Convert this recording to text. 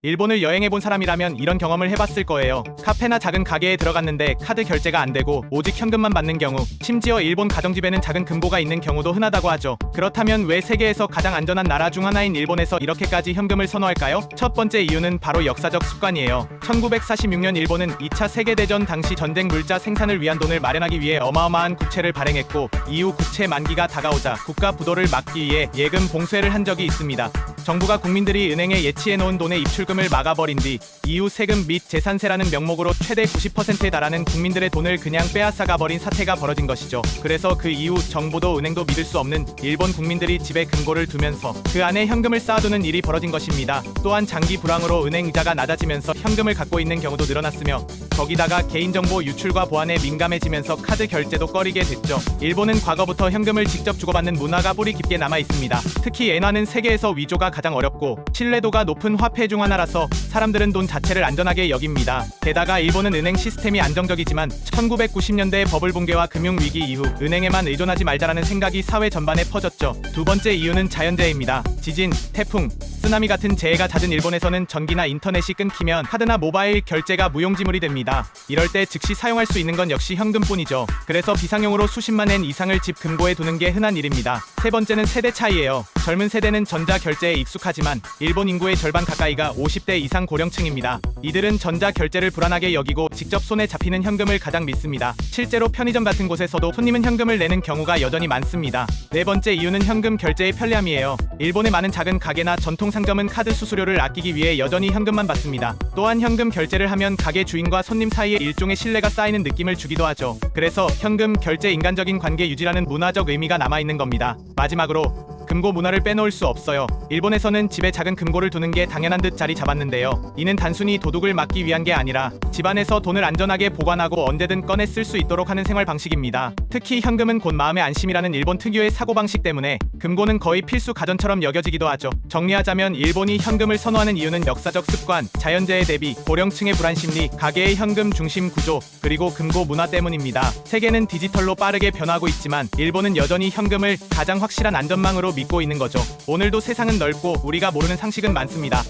일본을 여행해본 사람이라면 이런 경험을 해봤을 거예요. 카페나 작은 가게에 들어갔는데 카드 결제가 안 되고 오직 현금만 받는 경우, 심지어 일본 가정집에는 작은 금고가 있는 경우도 흔하다고 하죠. 그렇다면 왜 세계에서 가장 안전한 나라 중 하나인 일본에서 이렇게까지 현금을 선호할까요? 첫 번째 이유는 바로 역사적 습관이에요. 1946년 일본은 2차 세계대전 당시 전쟁 물자 생산을 위한 돈을 마련하기 위해 어마어마한 국채를 발행했고, 이후 국채 만기가 다가오자 국가 부도를 막기 위해 예금 봉쇄를 한 적이 있습니다. 정부가 국민들이 은행에 예치해놓은 돈의 입출금을 막아버린 뒤 이후 세금 및 재산세라는 명목으로 최대 90%에 달하는 국민들의 돈을 그냥 빼앗아가버린 사태가 벌어진 것이죠. 그래서 그 이후 정부도 은행도 믿을 수 없는 일본 국민들이 집에 금고를 두면서 그 안에 현금을 쌓아두는 일이 벌어진 것입니다. 또한 장기 불황으로 은행 이자가 낮아지면서 현금을 갖고 있는 경우도 늘어났으며, 거기다가 개인정보 유출과 보안에 민감해지면서 카드 결제도 꺼리게 됐죠. 일본은 과거부터 현금을 직접 주고받는 문화가 뿌리 깊게 남아 있습니다. 특히 엔화는 세계에서 위조가 가장 어렵고 신뢰도가 높은 화폐 중 하나라서 사람들은 돈 자체를 안전하게 여깁니다. 게다가 일본은 은행 시스템이 안정적이지만 1990년대 버블 붕괴와 금융위기 이후 은행에만 의존하지 말자라는 생각이 사회 전반에 퍼졌죠. 두 번째 이유는 자연재해입니다. 지진, 태풍, 쓰나미 같은 재해가 잦은 일본에서는 전기나 인터넷이 끊기면 카드나 모바일 결제가 무용지물이 됩니다. 이럴 때 즉시 사용할 수 있는 건 역시 현금뿐이죠. 그래서 비상용으로 수십만 엔 이상을 집 금고에 두는 게 흔한 일입니다. 세 번째는 세대 차이예요. 젊은 세대는 전자결제에 익숙하지만 일본 인구의 절반 가까이가 50대 이상 고령층입니다. 이들은 전자결제를 불안하게 여기고 직접 손에 잡히는 현금을 가장 믿습니다. 실제로 편의점 같은 곳에서도 손님은 현금을 내는 경우가 여전히 많습니다. 네 번째 이유는 현금 결제의 편리함이에요. 일본의 많은 작은 가게나 전통 상점은 카드 수수료를 아끼기 위해 여전히 현금만 받습니다. 또한 현금 결제를 하면 가게 주인과 손님 사이에 일종의 신뢰가 쌓이는 느낌을 주기도 하죠. 그래서 현금 결제 인간적인 관계 유지라는 문화적 의미가 남아있는 겁니다. 마지막으로 금고 문화를 빼놓을 수 없어요. 일본에서는 집에 작은 금고를 두는 게 당연한 듯 자리 잡았는데요. 이는 단순히 도둑을 막기 위한 게 아니라 집안에서 돈을 안전하게 보관하고 언제든 꺼내 쓸 수 있도록 하는 생활 방식입니다. 특히 현금은 곧 마음의 안심이라는 일본 특유의 사고방식 때문에 금고는 거의 필수 가전처럼 여겨지기도 하죠. 정리하자면 일본이 현금을 선호하는 이유는 역사적 습관, 자연재해 대비, 고령층의 불안심리, 가계의 현금 중심 구조, 그리고 금고 문화 때문입니다. 세계는 디지털로 빠르게 변하고 있지만 일본은 여전히 현금을 가장 확실한 안전망으로 믿고 있는 거죠. 오늘도 세상은 넓고 우리가 모르는 상식은 많습니다.